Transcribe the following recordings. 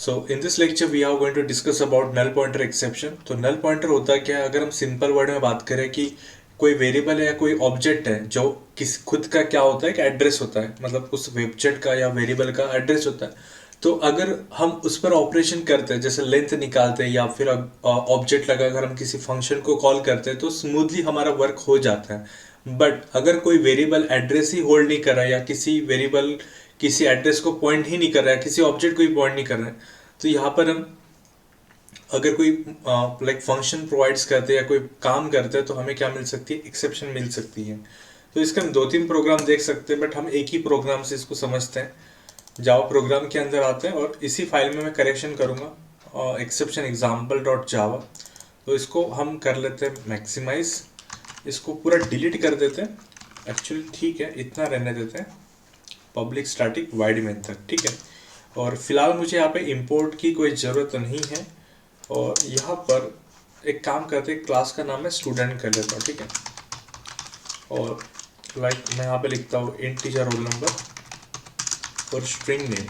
So in this lecture we are going to discuss about null pointer exception. तो null pointer होता क्या है, अगर हम सिंपल वर्ड में बात करें कि कोई वेरिएबल है या कोई ऑब्जेक्ट है जो किस खुद का क्या होता है कि एड्रेस होता है, मतलब उस वेबजेट का या वेरिएबल का एड्रेस होता है। तो अगर हम उस पर ऑपरेशन करते हैं, जैसे लेंथ निकालते हैं या फिर ऑब्जेक्ट लगाकर हम किसी फंक्शन को कॉल करते हैं, तो स्मूथली हमारा वर्क हो जाता है। बट अगर कोई वेरिएबल एड्रेस ही होल्ड नहीं कर रहा है या किसी वेरिएबल किसी एड्रेस को पॉइंट ही नहीं कर रहा है, किसी ऑब्जेक्ट को ही पॉइंट नहीं कर रहा है, तो यहाँ पर हम अगर कोई लाइक फंक्शन प्रोवाइड्स करते हैं या कोई काम करते हैं तो हमें क्या मिल सकती है, एक्सेप्शन मिल सकती है। तो इसके हम 2-3 प्रोग्राम देख सकते हैं, बट हम एक ही प्रोग्राम से इसको समझते हैं। जावा प्रोग्राम के अंदर आते हैं और इसी फाइल में मैं करेक्शन करूँगा, एक्सेप्शन एग्जाम्पल डॉट जावा। तो इसको हम कर लेते हैं मैक्सिमाइज, इसको पूरा डिलीट कर देते हैं। एक्चुअली ठीक है, इतना रहने देते हैं, पब्लिक स्टैटिक वाइड मेन तक, ठीक है। और फिलहाल मुझे यहाँ पे इंपोर्ट की कोई ज़रूरत नहीं है। और यहाँ पर एक काम करते हैं, क्लास का नाम है स्टूडेंट कर लेता हूँ, ठीक है। और लाइक मैं यहाँ पे लिखता हूँ इंटीजर रोल नंबर और string name.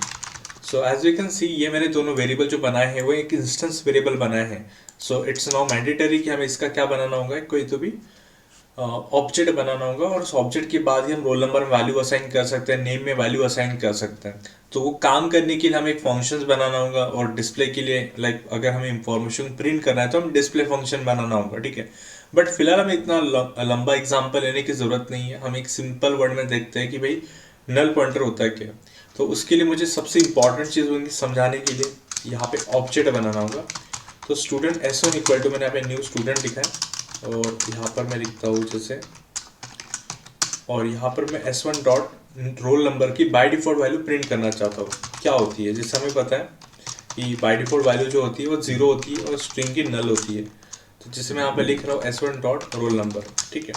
So as you can see ये मैंने दोनों वेरिएबल जो बनाए हैं वो एक इंस्टेंस वेरिएबल बनाए हैं। सो इट्स नाउ मैंडेटरी कि हमें इसका क्या बनाना होगा, कोई तो भी ऑब्जेक्ट बनाना होगा, और उस ऑब्जेक्ट के बाद ही हम रोल नंबर में वैल्यू असाइन कर सकते हैं, नेम में वैल्यू असाइन कर सकते हैं। तो वो काम करने के लिए हमें एक फंक्शंस बनाना होगा, और डिस्प्ले के लिए लाइक अगर हमें इंफॉर्मेशन प्रिंट करना है तो हम डिस्प्ले फंक्शन बनाना होगा, ठीक है। बट फिलहाल हमें इतना लंबा एग्जाम्पल लेने की जरूरत नहीं है, हम एक सिंपल वर्ड में देखते हैं कि भाई नल पॉइंटर होता है क्या। तो उसके लिए मुझे सबसे इंपॉर्टेंट चीज़ होगी समझाने के लिए, यहाँ पे ऑब्जेक्ट बनाना होगा। तो स्टूडेंट S1 इक्वल टू, मैंने यहाँ पे न्यू स्टूडेंट लिखा है और यहाँ पर मैं लिखता हूँ जैसे, और यहाँ पर मैं S1 डॉट रोल नंबर की बाय डिफॉल्ट वैल्यू प्रिंट करना चाहता हूँ। क्या होती है, जैसे हमें पता है कि बाय डिफॉल्ट वैल्यू जो होती है वो 0 होती है और स्ट्रिंग की नल होती है। तो जैसे मैं यहाँ पे लिख रहा हूँ S1 डॉट रोल नंबर, ठीक है।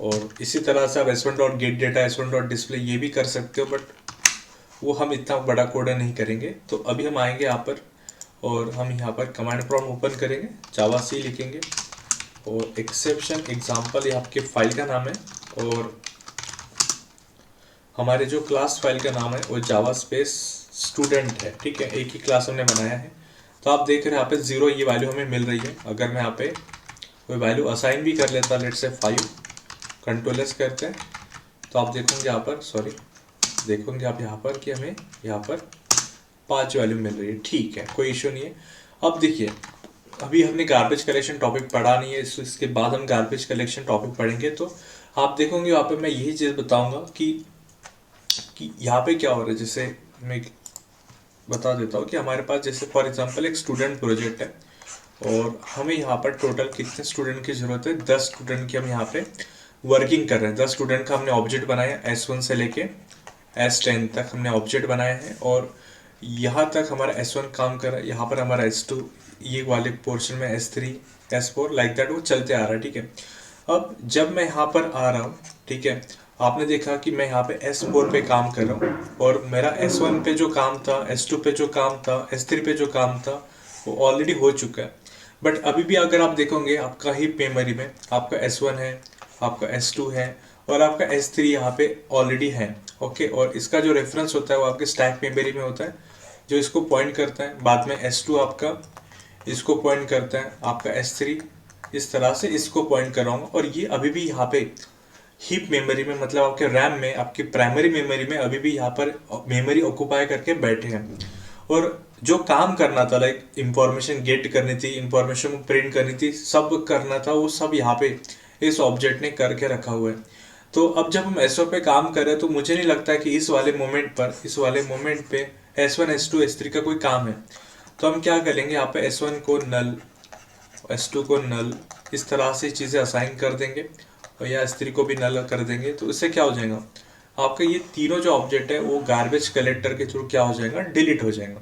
और इसी तरह से आप S1 dot gate data, S1 dot display ये भी कर सकते हो, बट वो हम इतना बड़ा कोड नहीं करेंगे। तो अभी हम आएंगे यहाँ पर और हम यहाँ पर कमांड प्रॉम्प्ट ओपन करेंगे, जावा सी लिखेंगे और एक्सेप्शन एग्जाम्पल, ये आपके फाइल का नाम है, और हमारे जो क्लास फाइल का नाम है वो जावा स्पेस स्टूडेंट है, ठीक है। एक ही क्लास हमने बनाया है। तो आप देख रहे हैं यहाँ पे 0 ये वैल्यू हमें मिल रही है। अगर मैं यहाँ पे कोई वैल्यू असाइन भी कर लेता, लेट से 5, कंट्रोल एस करते हैं, तो आप देखोगे यहाँ पर, देखोगे आप यहाँ पर कि हमें यहाँ पर 5 वैल्यू मिल रही है, ठीक है, कोई इशू नहीं है। अब देखिए, अभी हमने गार्बेज कलेक्शन टॉपिक पढ़ा नहीं है, इसके बाद हम गार्बेज कलेक्शन टॉपिक पढ़ेंगे। तो आप देखोगे यहाँ पे मैं यही चीज़ बताऊंगा कि यहाँ पे क्या हो रहा है। जैसे मैं बता देता हूँ कि हमारे पास जैसे फॉर एग्जांपल एक स्टूडेंट प्रोजेक्ट है और हमें यहाँ पर टोटल कितने स्टूडेंट की ज़रूरत है, 10 स्टूडेंट की हम यहाँ पे वर्किंग कर रहे हैं। 10 स्टूडेंट का हमने ऑब्जेक्ट बनाया, S1 से लेके S10 तक हमने ऑब्जेक्ट बनाया है, और यहाँ तक हमारा S1 काम कर रहा है, यहाँ पर हमारा S2, ये वाले पोर्शन में S3, S4 लाइक दैट वो चलते आ रहा है, ठीक है। अब जब मैं यहाँ पर आ रहा हूँ, ठीक है, आपने देखा कि मैं यहाँ पे S4 पे काम कर रहा हूँ, और मेरा S1 पे जो काम था, S2 पे जो काम था, S3 पे जो काम था वो ऑलरेडी हो चुका है। बट अभी भी अगर आप देखोगे आपका ही मेमोरी में आपका S1 है, आपका S2 है और आपका S3 यहाँ पे ऑलरेडी है, ओके। और इसका जो रेफरेंस होता है वो आपके स्टैक मेमोरी में होता है, जो इसको पॉइंट करता है। बाद में S2 आपका इसको पॉइंट करता है, आपका S3 इस तरह से इसको पॉइंट कर रहा हूँ। और ये अभी भी यहाँ पे हीप मेमोरी में, मतलब आपके रैम में, आपकी प्राइमरी मेमोरी में अभी भी यहाँ पर मेमोरी ऑक्यूपाई करके बैठे हैं। और जो काम करना था, लाइक इंफॉर्मेशन गेट करनी थी, इंफॉर्मेशन को प्रिंट करनी थी, सब करना था, वो सब यहाँ पे इस ऑब्जेक्ट ने करके रखा हुआ है। तो अब जब हम S1 पे काम कर रहे हैं तो मुझे नहीं लगता कि इस वाले मोमेंट पे S1 S2 S3 का कोई काम है। तो हम क्या करेंगे, यहाँ पे S1 को नल, S2 को नल, इस तरह से चीज़ें असाइन कर देंगे, और या S3 को भी नल कर देंगे। तो इससे क्या हो जाएगा, आपका ये तीनों जो ऑब्जेक्ट है वो गार्बेज कलेक्टर के थ्रू क्या हो जाएगा, डिलीट हो जाएगा।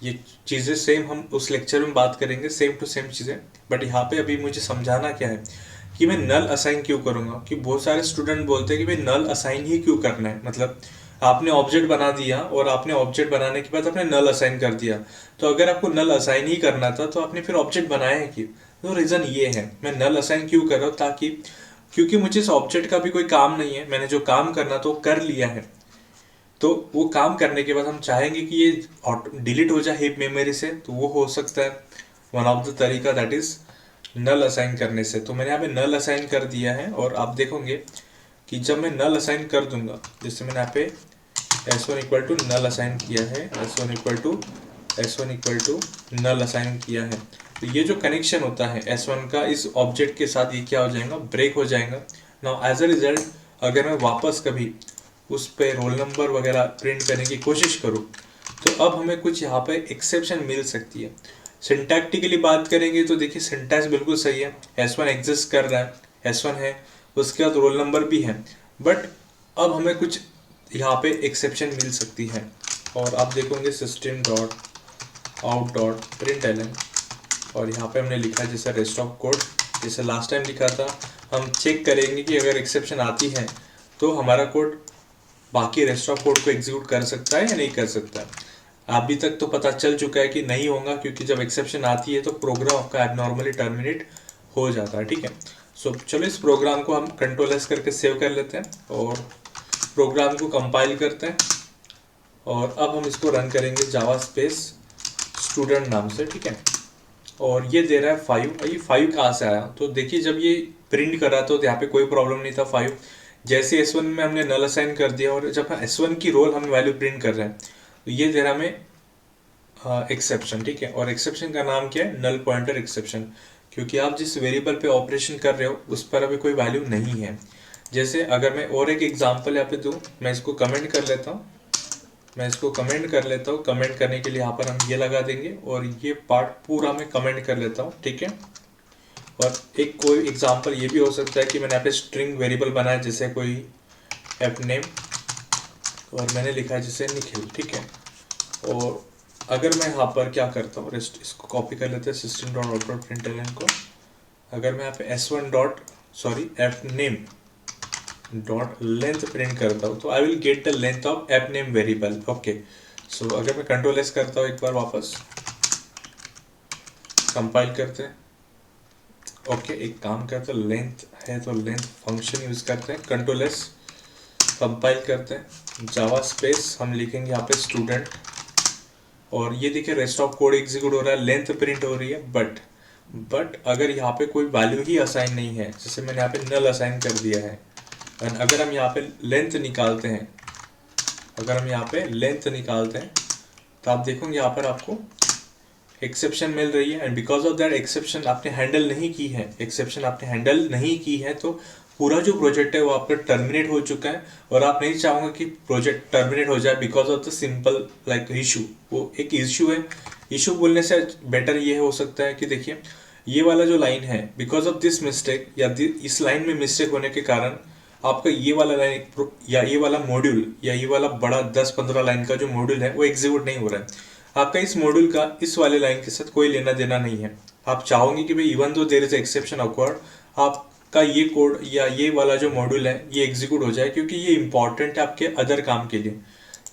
ये चीज़ें सेम हम उस लेक्चर में बात करेंगे, सेम टू सेम चीज़ें। बट यहाँ पे अभी मुझे समझाना क्या है कि मैं नल असाइन क्यों करूँगा। कि बहुत सारे स्टूडेंट बोलते हैं कि भाई नल असाइन ही क्यों करना है, मतलब आपने ऑब्जेक्ट बना दिया और आपने ऑब्जेक्ट बनाने के बाद आपने नल असाइन कर दिया। तो अगर आपको नल असाइन ही करना था तो आपने फिर ऑब्जेक्ट बनाया है क्यों। तो रीज़न ये है, मैं नल असाइन क्यों कर रहा हूँ, ताकि क्योंकि मुझे इस ऑब्जेक्ट का भी कोई काम नहीं है, मैंने जो काम करना तो कर लिया है। तो वो काम करने के बाद हम चाहेंगे कि ये डिलीट हो जाए हीप मेमोरी से, तो वो हो सकता है वन ऑफ द तरीका, दैट इज नल असाइन करने से। तो मैंने यहाँ पे नल असाइन कर दिया है, और आप देखोगे कि जब मैं नल असाइन कर दूंगा, जैसे मैंने यहाँ पे s1 equal to null assign किया है, s1 equal to null assign किया है, तो ये जो कनेक्शन होता है s1 का इस ऑब्जेक्ट के साथ, ये क्या हो जाएगा, ब्रेक हो जाएगा। नाउ एज अ रिजल्ट अगर मैं वापस कभी उस पे रोल नंबर वगैरह प्रिंट करने की कोशिश करूँ, तो अब हमें कुछ यहाँ पे एक्सेप्शन मिल सकती है। सिंटैक्टिकली बात करेंगे तो देखिए सिंटैक्स बिल्कुल सही है, s1 एग्जिस्ट कर रहा है, s1 है, उसके बाद रोल नंबर भी है, बट अब हमें कुछ यहाँ पे एक्सेप्शन मिल सकती है। और आप देखोगे system dot out dot println, और यहाँ पे हमने लिखा जैसे रेस्ट ऑफ कोड, जैसे लास्ट टाइम लिखा था, हम चेक करेंगे कि अगर एक्सेप्शन आती है तो हमारा कोड बाकी रेस्ट ऑफ कोड को एग्जीक्यूट कर सकता है या नहीं कर सकता है। अभी तक तो पता चल चुका है कि नहीं होगा, क्योंकि जब एक्सेप्शन आती है तो प्रोग्राम आपका एबनॉर्मली टर्मिनेट हो जाता है, ठीक है। सो चलो इस प्रोग्राम को हम कंट्रोल एस करके सेव कर लेते हैं और प्रोग्राम को कंपाइल करते हैं, और अब हम इसको रन करेंगे जावा स्पेस स्टूडेंट नाम से, ठीक है। और ये दे रहा है 5, ये 5 कहाँ से आया, तो देखिए जब ये प्रिंट कर रहा था तो यहाँ पे कोई प्रॉब्लम नहीं था 5, जैसे S1 में हमने नल असाइन कर दिया और जब S1 की रोल हम वैल्यू प्रिंट कर रहे हैं तो ये दे रहा हमें एक्सेप्शन, ठीक है। और एक्सेप्शन का नाम क्या है, नल पॉइंटर एक्सेप्शन, क्योंकि आप जिस वेरिएबल पे ऑपरेशन कर रहे हो उस पर अभी कोई वैल्यू नहीं है। जैसे अगर मैं और एक एग्जांपल यहाँ पे दूँ, मैं इसको कमेंट कर लेता हूँ, कमेंट करने के लिए यहाँ पर हम ये लगा देंगे और ये पार्ट पूरा मैं कमेंट कर लेता हूँ, ठीक है। और एक कोई एग्जांपल ये भी हो सकता है कि मैंने यहाँ पे स्ट्रिंग वेरिएबल बनाया, जैसे कोई ऐप नेम, और मैंने लिखा है जैसे निखिल, ठीक है। और अगर मैं यहाँ पर क्या करता हूँ, रेस्ट इसको कॉपी कर लेते हैं system dot out dot println को, अगर मैं यहाँ पे app name dot length print करता हूँ तो I will get the length of app name variable, okay. So अगर मैं कंट्रोल एस करता हूँ, एक बार वापस कंपाइल करते हैं, ओके। एक काम करते हैं, लेंथ है तो लेंथ फंक्शन यूज करते हैं, कंट्रोल एस कंपाइल करते हैं, जावा स्पेस हम लिखेंगे यहाँ पे स्टूडेंट, और ये देखिए रेस्ट ऑफ कोड एग्जीक्यूट हो रहा है, लेंथ प्रिंट हो रही है, बट अगर यहाँ पे कोई वैल्यू ही असाइन नहीं है, जैसे मैंने यहाँ पे नल असाइन कर दिया है, और अगर हम यहाँ पे लेंथ निकालते हैं, तो आप देखोगे यहाँ पर आपको एक्सेप्शन मिल रही है, and because of that exception आपने हैंडल नहीं की है, तो पूरा जो प्रोजेक्ट है वो आपका टर्मिनेट हो चुका है, और आप नहीं चाहोगे कि प्रोजेक्ट टर्मिनेट हो जाए because of the simple like issue. वो एक इशू है, इशू बोलने से बेटर ये हो सकता है कि देखिए ये वाला जो लाइन है, बिकॉज ऑफ दिस मिस्टेक या इस लाइन में मिस्टेक होने के कारण आपका ये वाला लाइन या ये वाला मॉड्यूल या ये वाला बड़ा 10-15 लाइन का जो मॉड्यूल है वो एग्जीक्यूट नहीं हो रहा है। आपका इस मॉड्यूल का इस वाले लाइन के साथ कोई लेना देना नहीं है। आप चाहोगे कि भाई even though there is exception awkward, आपका ये कोड या ये वाला जो मॉड्यूल है ये एग्जीक्यूट हो जाए, क्योंकि ये इंपॉर्टेंट है आपके अदर काम के लिए।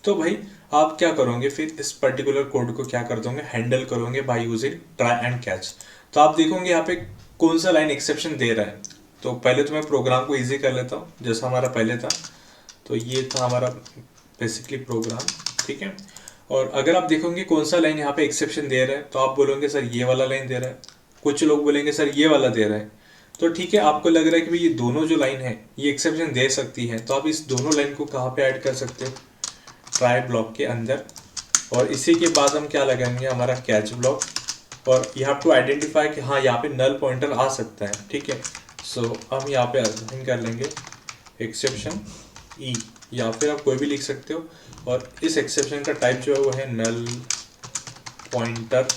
तो भाई आप क्या करोगे, फिर इस पर्टिकुलर कोड को क्या कर दोगे, हैंडल करोगे by using try and catch. तो आप देखोगे यहाँ पे कौन सा लाइन एक्सेप्शन दे रहा है। तो पहले तो मैं प्रोग्राम को इजी कर लेता हूँ, जैसा हमारा पहले था, तो ये था हमारा बेसिकली प्रोग्राम, ठीक है। और अगर आप देखोगे कौन सा लाइन यहाँ पे एक्सेप्शन दे रहा है, तो आप बोलोगे सर ये वाला लाइन दे रहा है, कुछ लोग बोलेंगे सर ये वाला दे रहा है। तो ठीक है, आपको लग रहा है कि भाई ये दोनों जो लाइन है ये एक्सेप्शन दे सकती है, तो आप इस दोनों लाइन को कहाँ पे ऐड कर सकते हो, ट्राई ब्लॉक के अंदर। और इसी के बाद हम क्या लगाएंगे, हमारा कैच ब्लॉक, और यू हैव टू आइडेंटिफाई कि हाँ यहाँ पे नल पॉइंटर आ सकता है, ठीक है। सो हम यहाँ पे असाइन कर लेंगे एक्सेप्शन ई, या फिर आप कोई भी लिख सकते हो, और इस एक्सेप्शन का टाइप जो है वो है नल पॉइंटर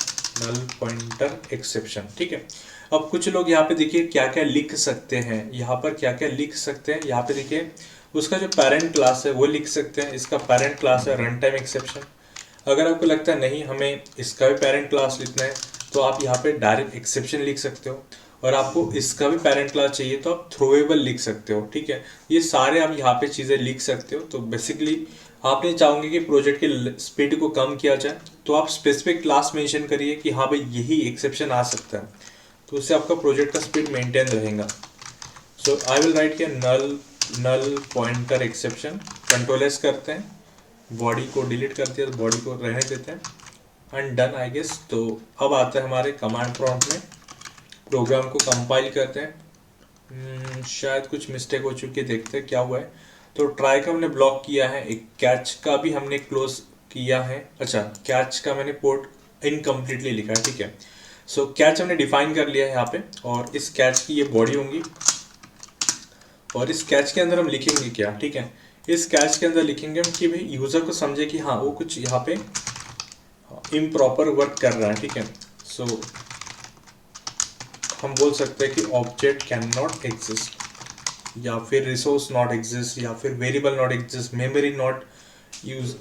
एक्सेप्शन, ठीक है। अब कुछ लोग यहाँ पे देखिए क्या क्या लिख सकते हैं, यहाँ पे देखिए उसका जो पेरेंट क्लास है वो लिख सकते हैं, इसका पेरेंट क्लास है रन टाइम एक्सेप्शन। अगर आपको लगता है नहीं हमें इसका भी पेरेंट क्लास लिखना है, तो आप यहाँ पे डायरेक्ट एक्सेप्शन लिख सकते हो, और आपको इसका भी पेरेंट क्लास चाहिए तो आप थ्रोएबल लिख सकते हो, ठीक है। ये सारे आप यहाँ पे चीज़ें लिख सकते हो। तो बेसिकली आप नहीं चाहोगे कि प्रोजेक्ट के स्पीड को कम किया जाए, तो आप स्पेसिफिक क्लास मेंशन करिए कि हाँ भाई यही एक्सेप्शन आ सकता है, तो उससे आपका प्रोजेक्ट का स्पीड मेंटेन रहेगा। सो आई विल राइट के null pointer exception, control S करते हैं, बॉडी को डिलीट कर दिया तो बॉडी को रहने देते हैं एंड डन आई गेस। तो अब आता है हमारे कमांड प्रॉम्प्ट में, प्रोग्राम को कंपाइल करते हैं। शायद कुछ मिस्टेक हो चुकी है, देखते हैं क्या हुआ है। तो ट्राई का हमने ब्लॉक किया है, एक कैच का भी हमने क्लोज किया है। अच्छा, कैच का मैंने पोर्ट इनकम्प्लीटली लिखा है, ठीक है। सो कैच हमने डिफाइन कर लिया है यहाँ पे, और इस कैच की ये बॉडी होंगी, और इस कैच के अंदर हम लिखेंगे क्या, ठीक है। इस कैच के अंदर लिखेंगे हम कि भाई यूजर को समझे कि हाँ वो कुछ यहाँ पे इम्प्रॉपर वर्क कर रहा है, ठीक है। सो हम बोल सकते हैं कि ऑब्जेक्ट कैन नॉट एग्जिस्ट, या फिर रिसोर्स नॉट एग्जिस्ट, या फिर variable not exist, memory not use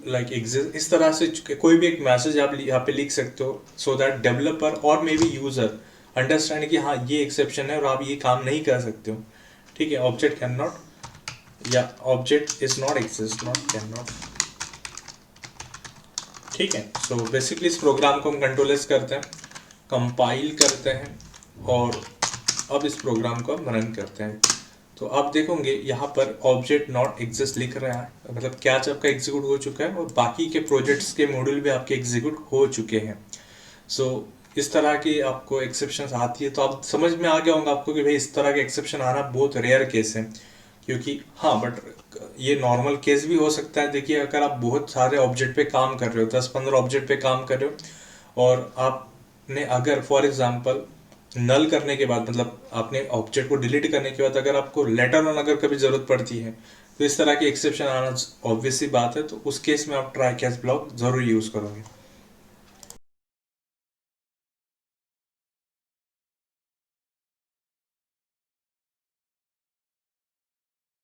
like exist. इस तरह से कोई भी एक मैसेज आप यहाँ पे लिख सकते हो, सो दैट डेवलपर और मे बी यूजर अंडरस्टैंड कि हाँ ये एक्सेप्शन है और आप ये काम नहीं कर सकते हो, ठीक है। ऑब्जेक्ट कैन नॉट या object is not exist, not can not, ठीक है। सो बेसिकली इस प्रोग्राम को हम कंट्रोल एस करते हैं, कंपाइल करते हैं, और अब इस प्रोग्राम को हम रन करते हैं। तो आप देखोगे यहाँ पर ऑब्जेक्ट नॉट एग्जिस्ट लिख रहा है, मतलब कैच आपका एग्जीक्यूट हो चुका है और बाकी के प्रोजेक्ट्स के मॉड्यूल भी आपके एग्जीक्यूट हो चुके हैं। सो इस तरह की आपको एक्सेप्शन आती है तो आप समझ में आ गया होगा आपको कि भाई इस तरह के एक्सेप्शन आना बहुत रेयर केस है, क्योंकि हाँ बट ये नॉर्मल केस भी हो सकता है। देखिए अगर आप बहुत सारे ऑब्जेक्ट पे काम कर रहे हो, 10-15 ऑब्जेक्ट पे काम कर रहे हो, और आपने अगर फॉर एग्जांपल नल करने के बाद, मतलब आपने ऑब्जेक्ट को डिलीट करने के बाद अगर आपको लेटर ऑन अगर कभी जरूरत पड़ती है, तो इस तरह की एक्सेप्शन आना ऑब्वियस सी बात है। तो उस केस में आप ट्राई कैच ब्लॉक जरूर यूज करोगे।